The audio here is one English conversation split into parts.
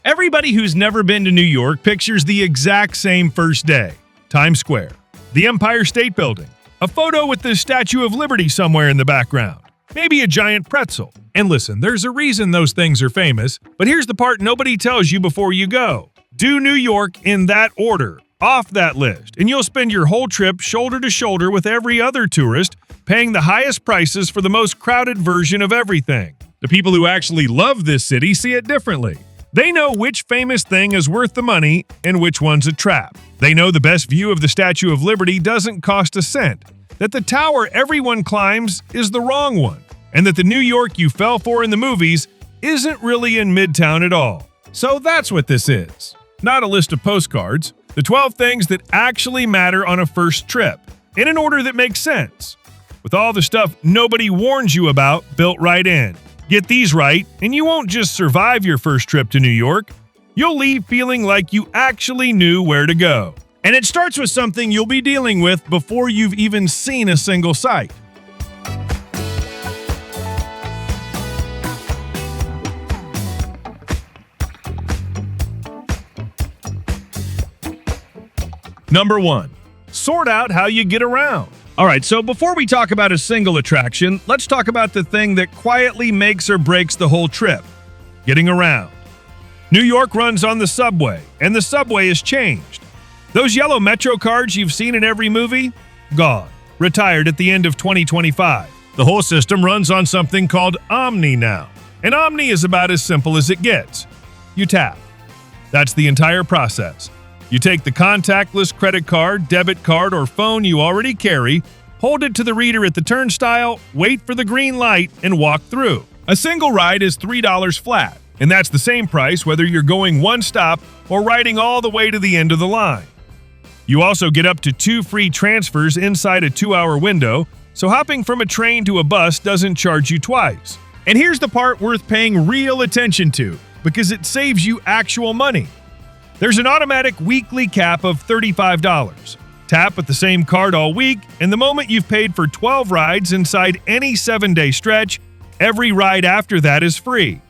Everybody who's never been to New York pictures the exact same first day. Times Square, the Empire State Building, a photo with the Statue of Liberty somewhere in the background, maybe a giant pretzel. And listen, there's a reason those things are famous, but here's the part nobody tells you before you go. Do New York in that order, off that list, and you'll spend your whole trip shoulder to shoulder with every other tourist, paying the highest prices for the most crowded version of everything. The people who actually love this city see it differently. They know which famous thing is worth the money and which one's a trap. They know the best view of the Statue of Liberty doesn't cost a cent, that the tower everyone climbs is the wrong one, and that the New York you fell for in the movies isn't really in Midtown at all. So that's what this is. Not a list of postcards. The 12 things that actually matter on a first trip, in an order that makes sense, with all the stuff nobody warns you about built right in. Get these right, and you won't just survive your first trip to New York. You'll leave feeling like you actually knew where to go. And it starts with something you'll be dealing with before you've even seen a single site. Number 1. Sort out how you get around. All right, so before we talk about a single attraction, let's talk about the thing that quietly makes or breaks the whole trip: getting around. New York runs on the subway, and the subway has changed. Those yellow Metro cards you've seen in every movie? Gone. Retired at the end of 2025. The whole system runs on something called Omni now. And Omni is about as simple as it gets. You tap. That's the entire process. You take the contactless credit card, debit card, or phone you already carry, hold it to the reader at the turnstile, wait for the green light, and walk through. A single ride is $3 flat, and that's the same price whether you're going one stop or riding all the way to the end of the line. You also get up to 2 free transfers inside a 2-hour window, so hopping from a train to a bus doesn't charge you twice. And here's the part worth paying real attention to, because it saves you actual money. There's an automatic weekly cap of $35. Tap with the same card all week, and the moment you've paid for 12 rides inside any 7-day stretch, every ride after that is free.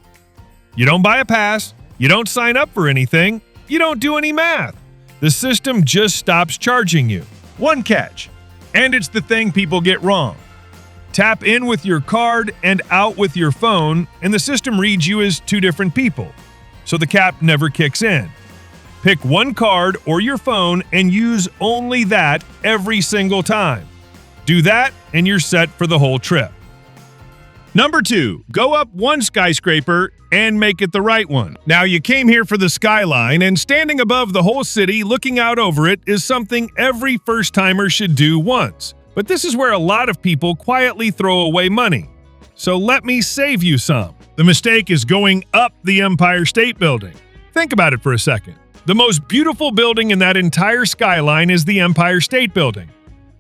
You don't buy a pass, you don't sign up for anything, you don't do any math. The system just stops charging you. One catch, and it's the thing people get wrong. Tap in with your card and out with your phone, and the system reads you as 2 different people, so the cap never kicks in. Pick one card or your phone and use only that every single time. Do that and you're set for the whole trip. Number 2, go up one skyscraper and make it the right one. Now, you came here for the skyline, and standing above the whole city looking out over it is something every first-timer should do once. But this is where a lot of people quietly throw away money. So let me save you some. The mistake is going up the Empire State Building. Think about it for a second. The most beautiful building in that entire skyline is the Empire State Building.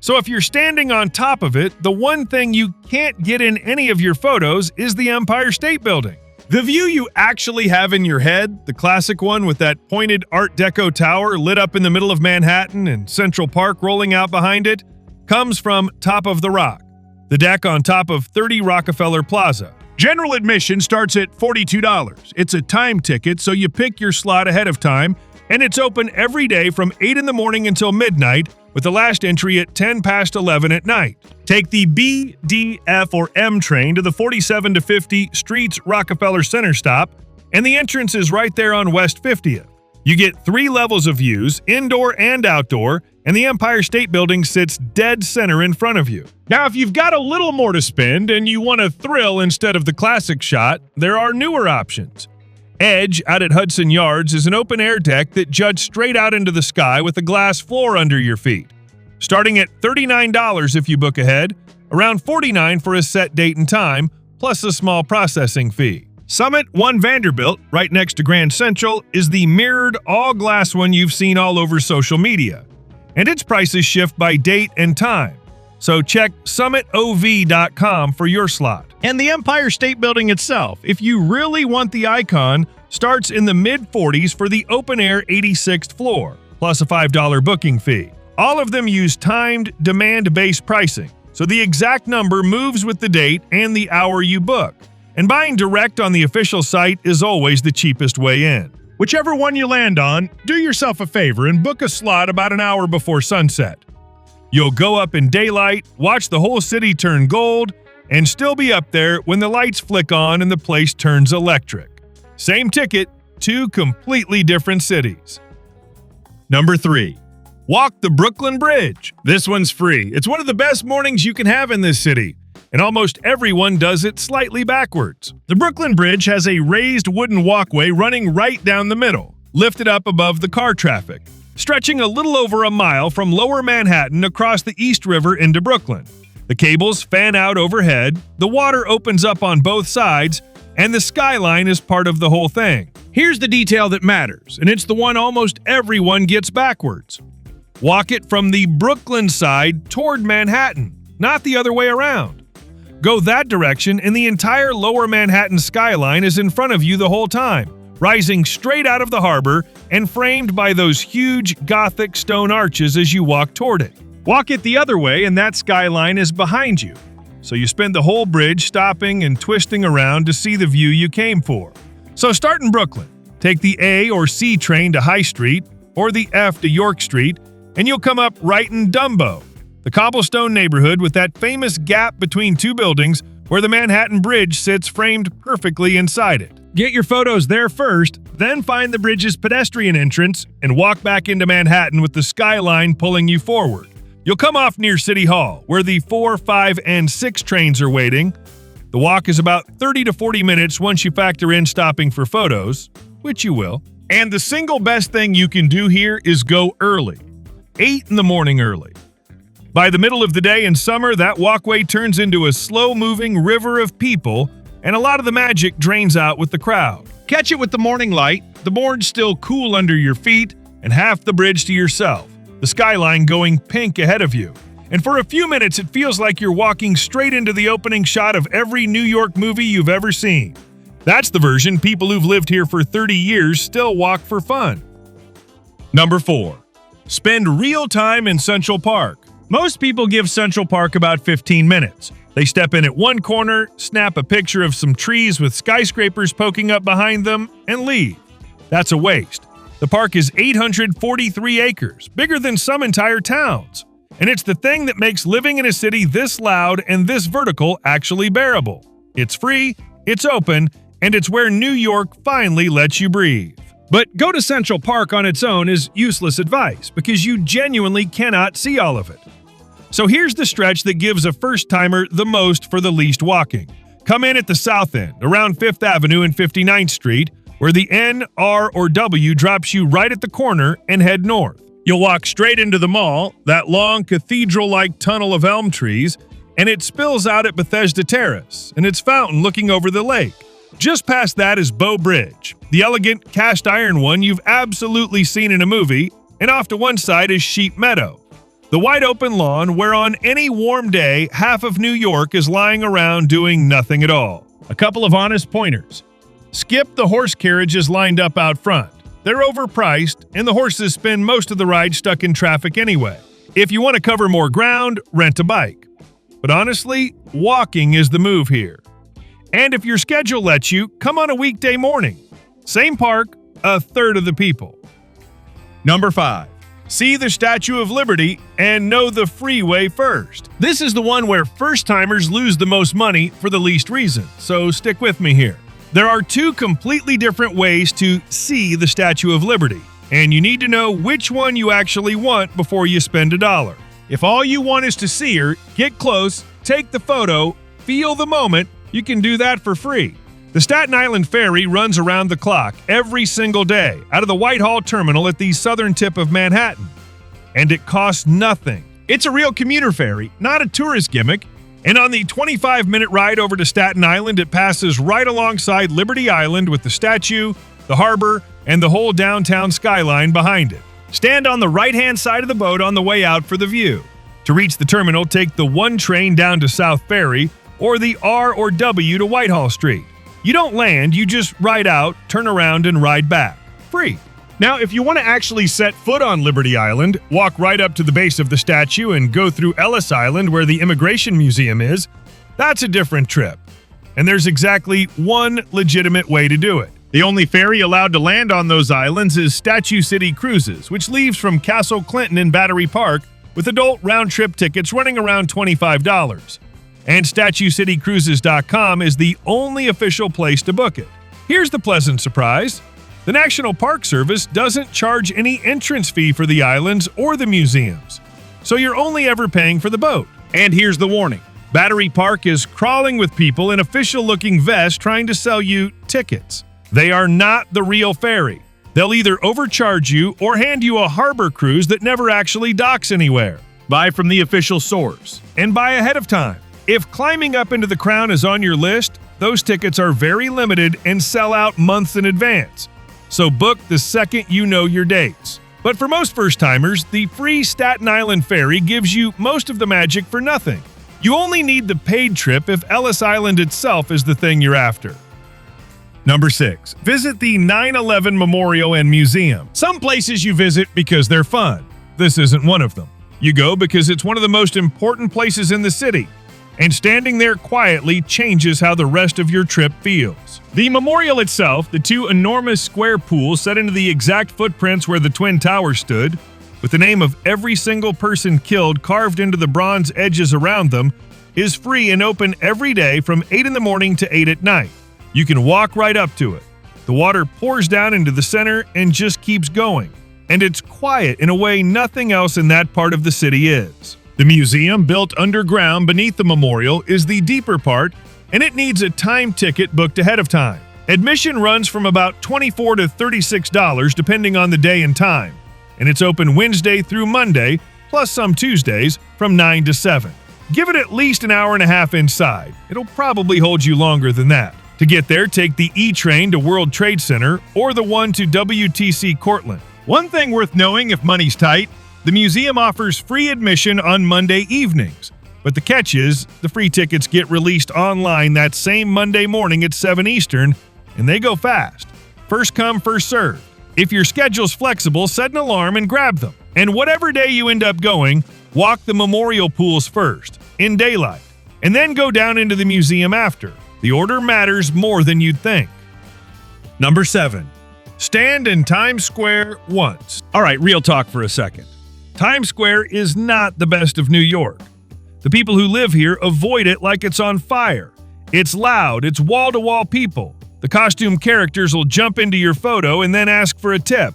So if you're standing on top of it, the one thing you can't get in any of your photos is the Empire State Building. The view you actually have in your head, the classic one with that pointed Art Deco tower lit up in the middle of Manhattan and Central Park rolling out behind it, comes from Top of the Rock, the deck on top of 30 Rockefeller Plaza. General admission starts at $42. It's a time ticket, so you pick your slot ahead of time, and it's open every day from 8 in the morning until midnight, with the last entry at 10 past 11 at night. Take the B, D, F, or M train to the 47 to 50 Streets Rockefeller Center stop, and the entrance is right there on West 50th. You get 3 levels of views, indoor and outdoor, and the Empire State Building sits dead center in front of you. Now, if you've got a little more to spend and you want a thrill instead of the classic shot, there are newer options. Edge, out at Hudson Yards, is an open-air deck that juts straight out into the sky with a glass floor under your feet. Starting at $39 if you book ahead, around $49 for a set date and time, plus a small processing fee. Summit One Vanderbilt, right next to Grand Central, is the mirrored, all-glass one you've seen all over social media. And its prices shift by date and time. So check summitov.com for your slot. And the Empire State Building itself, if you really want the icon, starts in the mid-40s for the open-air 86th floor, plus a $5 booking fee. All of them use timed, demand-based pricing, so the exact number moves with the date and the hour you book. And buying direct on the official site is always the cheapest way in. Whichever one you land on, do yourself a favor and book a slot about an hour before sunset. You'll go up in daylight, watch the whole city turn gold, and still be up there when the lights flick on and the place turns electric. Same ticket, two completely different cities. Number 3. Walk the Brooklyn Bridge. This one's free. It's one of the best mornings you can have in this city, and almost everyone does it slightly backwards. The Brooklyn Bridge has a raised wooden walkway running right down the middle, lifted up above the car traffic, stretching a little over a mile from Lower Manhattan across the East River into Brooklyn. The cables fan out overhead, the water opens up on both sides, and the skyline is part of the whole thing. Here's the detail that matters, and it's the one almost everyone gets backwards. Walk it from the Brooklyn side toward Manhattan, not the other way around. Go that direction, and the entire Lower Manhattan skyline is in front of you the whole time, rising straight out of the harbor and framed by those huge Gothic stone arches as you walk toward it. Walk it the other way, and that skyline is behind you. So you spend the whole bridge stopping and twisting around to see the view you came for. So start in Brooklyn. Take the A or C train to High Street, or the F to York Street, and you'll come up right in Dumbo, the cobblestone neighborhood with that famous gap between two buildings where the Manhattan Bridge sits framed perfectly inside it. Get your photos there first, then find the bridge's pedestrian entrance and walk back into Manhattan with the skyline pulling you forward. You'll come off near City Hall, where the 4, 5, and 6 trains are waiting. The walk is about 30 to 40 minutes once you factor in stopping for photos, which you will. And the single best thing you can do here is go early. 8 in the morning early. By the middle of the day in summer, that walkway turns into a slow-moving river of people, and a lot of the magic drains out with the crowd. Catch it with the morning light, the board's still cool under your feet, and half the bridge to yourself, the skyline going pink ahead of you. And for a few minutes, it feels like you're walking straight into the opening shot of every New York movie you've ever seen. That's the version people who've lived here for 30 years still walk for fun. Number 4. Spend real time in Central Park. Most people give Central Park about 15 minutes. They step in at one corner, snap a picture of some trees with skyscrapers poking up behind them, and leave. That's a waste. The park is 843 acres, bigger than some entire towns. And it's the thing that makes living in a city this loud and this vertical actually bearable. It's free, it's open, and it's where New York finally lets you breathe. But go to Central Park on its own is useless advice because you genuinely cannot see all of it. So here's the stretch that gives a first-timer the most for the least walking. Come in at the south end, around 5th Avenue and 59th Street, where the N, R, or W drops you right at the corner, and head north. You'll walk straight into the mall, that long cathedral-like tunnel of elm trees, and it spills out at Bethesda Terrace and its fountain looking over the lake. Just past that is Bow Bridge, the elegant cast iron one you've absolutely seen in a movie, and off to one side is Sheep Meadow, the wide open lawn where on any warm day half of New York is lying around doing nothing at all. A couple of honest pointers. Skip the horse carriages lined up out front. They're overpriced, and the horses spend most of the ride stuck in traffic anyway. If you want to cover more ground, rent a bike. But honestly, walking is the move here. And if your schedule lets you, come on a weekday morning. Same park, a third of the people. Number 5. See the Statue of Liberty and know the freeway first. This is the one where first-timers lose the most money for the least reason, so stick with me here. There are 2 completely different ways to see the Statue of Liberty, and you need to know which one you actually want before you spend $1. If all you want is to see her, get close, take the photo, feel the moment, you can do that for free. The Staten Island Ferry runs around the clock every single day out of the Whitehall Terminal at the southern tip of Manhattan. And it costs nothing. It's a real commuter ferry, not a tourist gimmick. And on the 25-minute ride over to Staten Island, it passes right alongside Liberty Island with the statue, the harbor, and the whole downtown skyline behind it. Stand on the right-hand side of the boat on the way out for the view. To reach the terminal, take the 1 train down to South Ferry or the R or W to Whitehall Street. You don't land, you just ride out, turn around, and ride back. Free. Now, if you want to actually set foot on Liberty Island, walk right up to the base of the statue and go through Ellis Island where the Immigration Museum is, that's a different trip. And there's exactly one legitimate way to do it. The only ferry allowed to land on those islands is Statue City Cruises, which leaves from Castle Clinton in Battery Park with adult round-trip tickets running around $25. And StatueCityCruises.com is the only official place to book it. Here's the pleasant surprise. The National Park Service doesn't charge any entrance fee for the islands or the museums, so you're only ever paying for the boat. And here's the warning. Battery Park is crawling with people in official-looking vests trying to sell you tickets. They are not the real ferry. They'll either overcharge you or hand you a harbor cruise that never actually docks anywhere. Buy from the official source. And buy ahead of time. If climbing up into the crown is on your list, those tickets are very limited and sell out months in advance. So book the second you know your dates. But for most first-timers, the free Staten Island ferry gives you most of the magic for nothing. You only need the paid trip if Ellis Island itself is the thing you're after. Number 6. Visit the 9/11 Memorial and Museum. Some places you visit because they're fun. This isn't one of them. You go because it's one of the most important places in the city, and standing there quietly changes how the rest of your trip feels. The memorial itself, the two enormous square pools set into the exact footprints where the Twin Towers stood, with the name of every single person killed carved into the bronze edges around them, is free and open every day from 8 in the morning to 8 at night. You can walk right up to it. The water pours down into the center and just keeps going. And it's quiet in a way nothing else in that part of the city is. The museum, built underground beneath the memorial, is the deeper part, and it needs a time ticket booked ahead of time. Admission runs from about $24 to $36 depending on the day and time, and it's open Wednesday through Monday, plus some Tuesdays, from 9 to 7. Give it at least an hour and a half inside. It'll probably hold you longer than that. To get there, take the E train to World Trade Center or the one to WTC Cortland. One thing worth knowing if money's tight, the museum offers free admission on Monday evenings. But the catch is, the free tickets get released online that same Monday morning at 7 Eastern, and they go fast. First come, first served. If your schedule's flexible, set an alarm and grab them. And whatever day you end up going, walk the memorial pools first, in daylight, and then go down into the museum after. The order matters more than you'd think. Number 7. Stand in Times Square once. All right, real talk for a second. Times Square is not the best of New York. The people who live here avoid it like it's on fire. It's loud, it's wall-to-wall people. The costume characters will jump into your photo and then ask for a tip.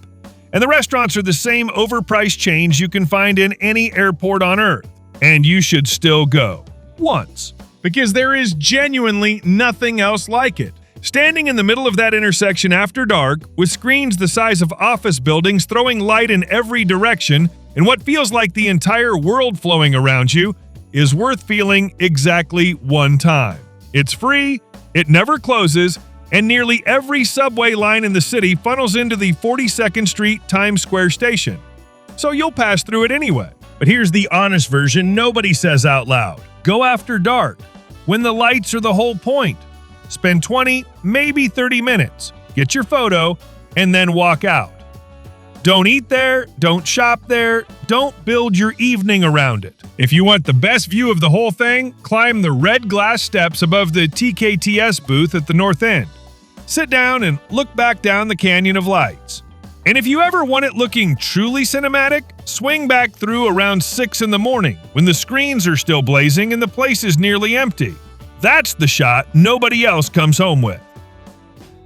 And the restaurants are the same overpriced chains you can find in any airport on Earth. And you should still go. Once. Because there is genuinely nothing else like it. Standing in the middle of that intersection after dark, with screens the size of office buildings throwing light in every direction, and what feels like the entire world flowing around you, is worth feeling exactly one time. It's free, it never closes, and nearly every subway line in the city funnels into the 42nd Street Times Square station. So you'll pass through it anyway. But here's the honest version nobody says out loud. Go after dark, when the lights are the whole point. Spend 20, maybe 30 minutes, get your photo, and then walk out. Don't eat there, don't shop there, don't build your evening around it. If you want the best view of the whole thing, climb the red glass steps above the TKTS booth at the north end. Sit down and look back down the Canyon of Lights. And if you ever want it looking truly cinematic, swing back through around 6 in the morning when the screens are still blazing and the place is nearly empty. That's the shot nobody else comes home with.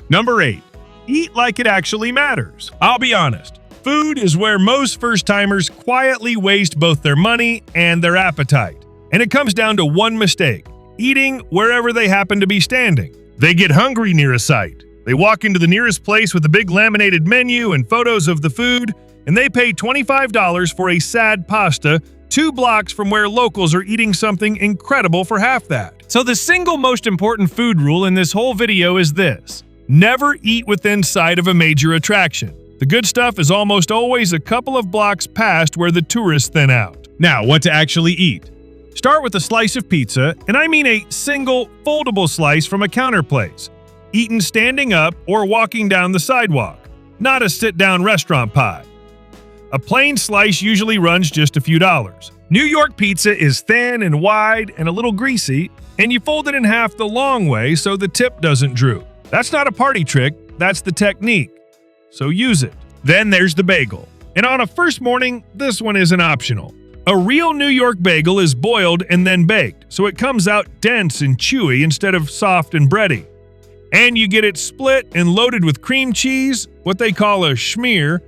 Number 8. Eat like it actually matters. I'll be honest. Food is where most first-timers quietly waste both their money and their appetite. And it comes down to one mistake: eating wherever they happen to be standing. They get hungry near a site. They walk into the nearest place with a big laminated menu and photos of the food, and they pay $25 for a sad pasta 2 blocks from where locals are eating something incredible for half that. So the single most important food rule in this whole video is this: never eat within sight of a major attraction. The good stuff is almost always a couple of blocks past where the tourists thin out. Now, what to actually eat? Start with a slice of pizza, and I mean a single, foldable slice from a counter place, eaten standing up or walking down the sidewalk, not a sit-down restaurant pie. A plain slice usually runs just a few dollars. New York pizza is thin and wide and a little greasy, and you fold it in half the long way so the tip doesn't droop. That's not a party trick, That's the technique. So use it. Then there's the bagel. And on a first morning, this one isn't optional. A real New York bagel is boiled and then baked, so it comes out dense and chewy instead of soft and bready. And you get it split and loaded with cream cheese, what they call a schmear,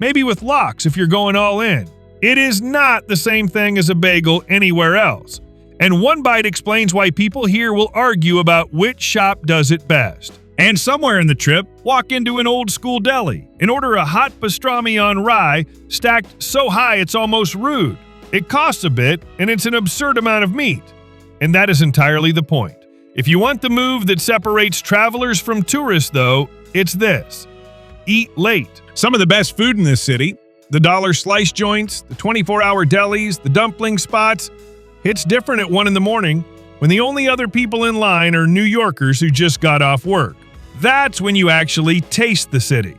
maybe with lox if you're going all in. It is not the same thing as a bagel anywhere else. And one bite explains why people here will argue about which shop does it best. And somewhere in the trip, walk into an old school deli and order a hot pastrami on rye stacked so high it's almost rude. It costs a bit and it's an absurd amount of meat. And that is entirely the point. If you want the move that separates travelers from tourists, though, it's this. Eat late. Some of the best food in this city, the dollar slice joints, the 24-hour delis, the dumpling spots, hits different at 1 in the morning when the only other people in line are New Yorkers who just got off work. That's when you actually taste the city.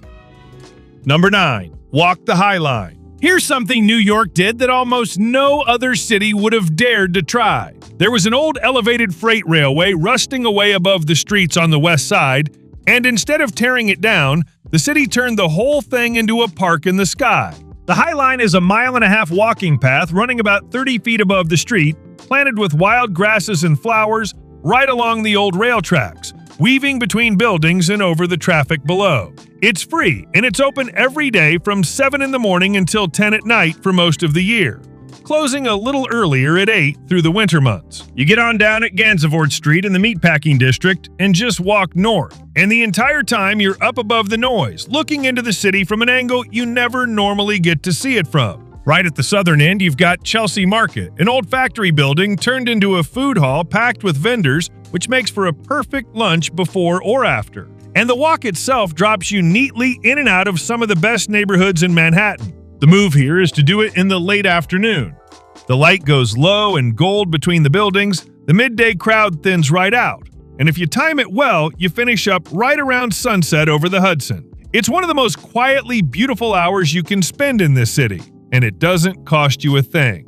Number 9. Walk the High Line. Here's something New York did that almost no other city would have dared to try. There was an old elevated freight railway rusting away above the streets on the west side, and instead of tearing it down, the city turned the whole thing into a park in the sky. The High Line is a 1.5 mile walking path running about 30 feet above the street, planted with wild grasses and flowers right along the old rail tracks, weaving between buildings and over the traffic below. It's free, and it's open every day from 7 in the morning until 10 at night for most of the year, closing a little earlier at 8 through the winter months. You get on down at Gansevoort Street in the Meatpacking District and just walk north. And the entire time you're up above the noise, looking into the city from an angle you never normally get to see it from. Right at the southern end, you've got Chelsea Market, an old factory building turned into a food hall packed with vendors, which makes for a perfect lunch before or after. And the walk itself drops you neatly in and out of some of the best neighborhoods in Manhattan. The move here is to do it in the late afternoon. The light goes low and gold between the buildings, the midday crowd thins right out, and if you time it well, you finish up right around sunset over the Hudson. It's one of the most quietly beautiful hours you can spend in this city, and it doesn't cost you a thing.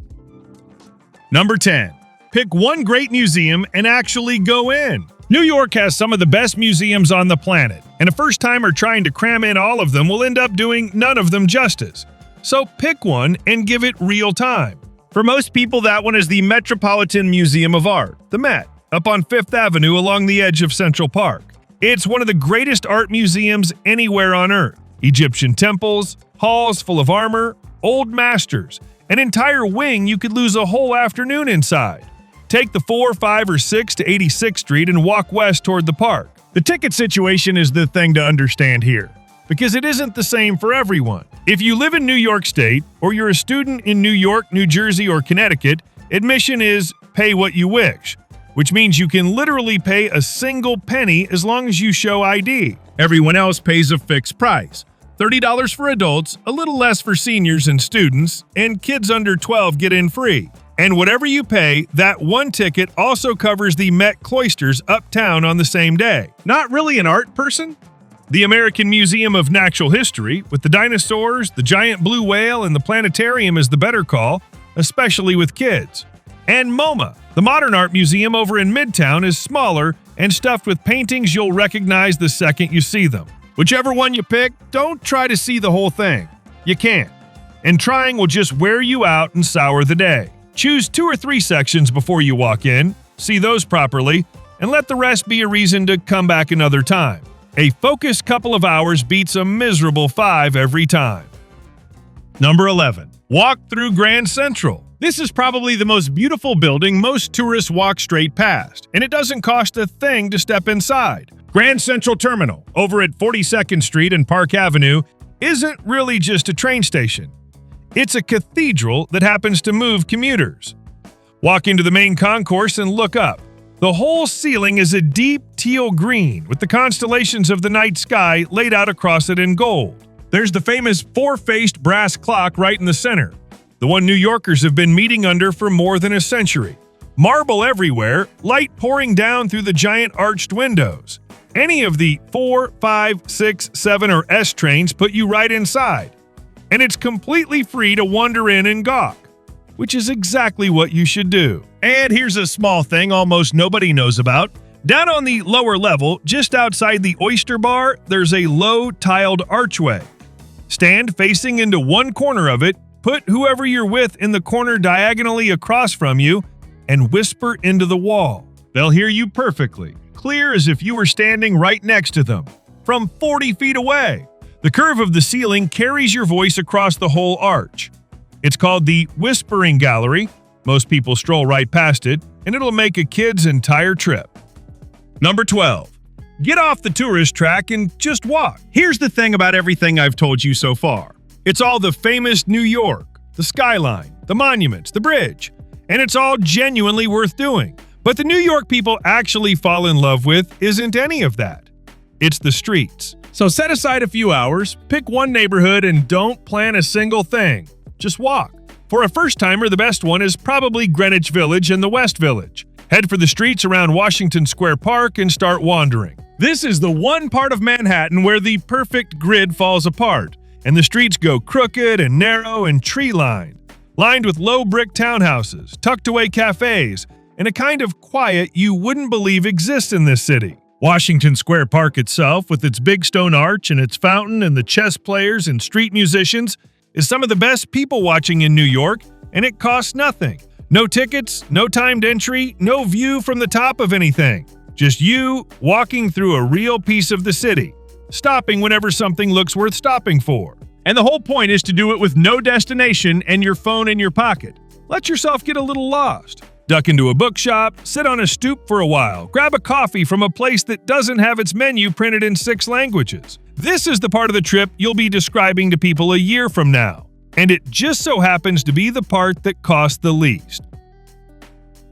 Number 10. Pick one great museum and actually go in. New York has some of the best museums on the planet, and a first-timer trying to cram in all of them will end up doing none of them justice. So pick one and give it real time. For most people, that one is the Metropolitan Museum of Art, the Met, up on 5th Avenue along the edge of Central Park. It's one of the greatest art museums anywhere on Earth. Egyptian temples, halls full of armor, old masters, an entire wing you could lose a whole afternoon inside. Take the 4, 5, or 6 to 86th Street and walk west toward the park. The ticket situation is the thing to understand here, because it isn't the same for everyone. If you live in New York State, or you're a student in New York, New Jersey, or Connecticut, admission is pay what you wish, which means you can literally pay a single penny as long as you show ID. Everyone else pays a fixed price. $30 for adults, a little less for seniors and students, and kids under 12 get in free. And whatever you pay, that one ticket also covers the Met Cloisters uptown on the same day. Not really an art person? The American Museum of Natural History, with the dinosaurs, the giant blue whale, and the planetarium is the better call, especially with kids. And MoMA, the Modern Art Museum over in Midtown, is smaller and stuffed with paintings you'll recognize the second you see them. Whichever one you pick, don't try to see the whole thing. You can't. And trying will just wear you out and sour the day. Choose 2 or 3 sections before you walk in, see those properly, and let the rest be a reason to come back another time. A focused couple of hours beats a miserable 5 every time. Number 11. Walk through Grand Central. This is probably the most beautiful building most tourists walk straight past, and it doesn't cost a thing to step inside. Grand Central Terminal, over at 42nd Street and Park Avenue, isn't really just a train station. It's a cathedral that happens to move commuters. Walk into the main concourse and look up. The whole ceiling is a deep teal green with the constellations of the night sky laid out across it in gold. There's the famous 4-faced brass clock right in the center, the one New Yorkers have been meeting under for more than a century. Marble everywhere, light pouring down through the giant arched windows. Any of the 4, 5, 6, 7, or S trains put you right inside. And it's completely free to wander in and gawk, which is exactly what you should do. And here's a small thing almost nobody knows about. Down on the lower level, just outside the oyster bar, there's a low tiled archway. Stand facing into one corner of it, put whoever you're with in the corner diagonally across from you, and whisper into the wall. They'll hear you perfectly, clear as if you were standing right next to them, from 40 feet away. The curve of the ceiling carries your voice across the whole arch. It's called the Whispering Gallery. Most people stroll right past it, and it'll make a kid's entire trip. Number 12. Get off the tourist track and just walk. Here's the thing about everything I've told you so far. It's all the famous New York, the skyline, the monuments, the bridge, and it's all genuinely worth doing. But the New York people actually fall in love with isn't any of that. It's the streets. So set aside a few hours, pick one neighborhood, and don't plan a single thing. Just walk. For a first-timer, the best one is probably Greenwich Village and the West Village. Head for the streets around Washington Square Park and start wandering. This is the one part of Manhattan where the perfect grid falls apart, and the streets go crooked and narrow and tree-lined, lined with low brick townhouses, tucked-away cafes, and a kind of quiet you wouldn't believe exists in this city. Washington Square Park itself, with its big stone arch and its fountain and the chess players and street musicians, is some of the best people watching in New York, and it costs nothing. No tickets, no timed entry, no view from the top of anything. Just you walking through a real piece of the city, stopping whenever something looks worth stopping for. And the whole point is to do it with no destination and your phone in your pocket. Let yourself get a little lost. Duck into a bookshop, sit on a stoop for a while, grab a coffee from a place that doesn't have its menu printed in 6 languages. This is the part of the trip you'll be describing to people a year from now, and it just so happens to be the part that costs the least.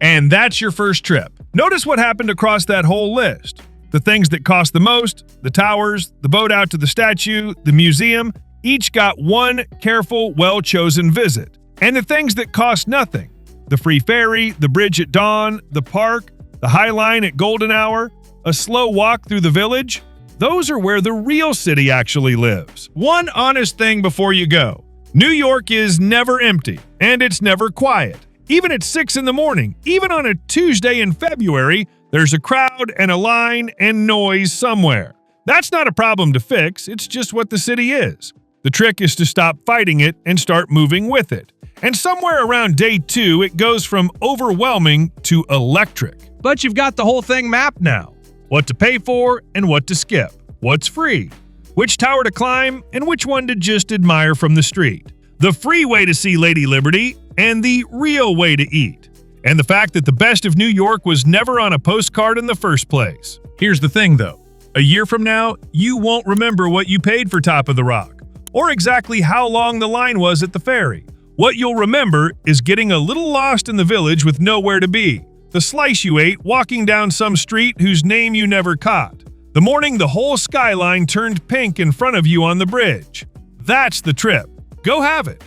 And that's your first trip. Notice what happened across that whole list. The things that cost the most, the towers, the boat out to the statue, the museum, each got one careful, well-chosen visit. And the things that cost nothing, the free ferry, the bridge at dawn, the park, the High Line at golden hour, a slow walk through the village, those are where the real city actually lives. One honest thing before you go. New York is never empty, and it's never quiet. Even at 6 in the morning, even on a Tuesday in February, there's a crowd and a line and noise somewhere. That's not a problem to fix, it's just what the city is. The trick is to stop fighting it and start moving with it. And somewhere around day 2, it goes from overwhelming to electric. But you've got the whole thing mapped now. What to pay for and what to skip. What's free. Which tower to climb and which one to just admire from the street. The free way to see Lady Liberty and the real way to eat. And the fact that the best of New York was never on a postcard in the first place. Here's the thing though. A year from now, you won't remember what you paid for Top of the Rock, or exactly how long the line was at the ferry. What you'll remember is getting a little lost in the village with nowhere to be. The slice you ate walking down some street whose name you never caught. The morning the whole skyline turned pink in front of you on the bridge. That's the trip. Go have it.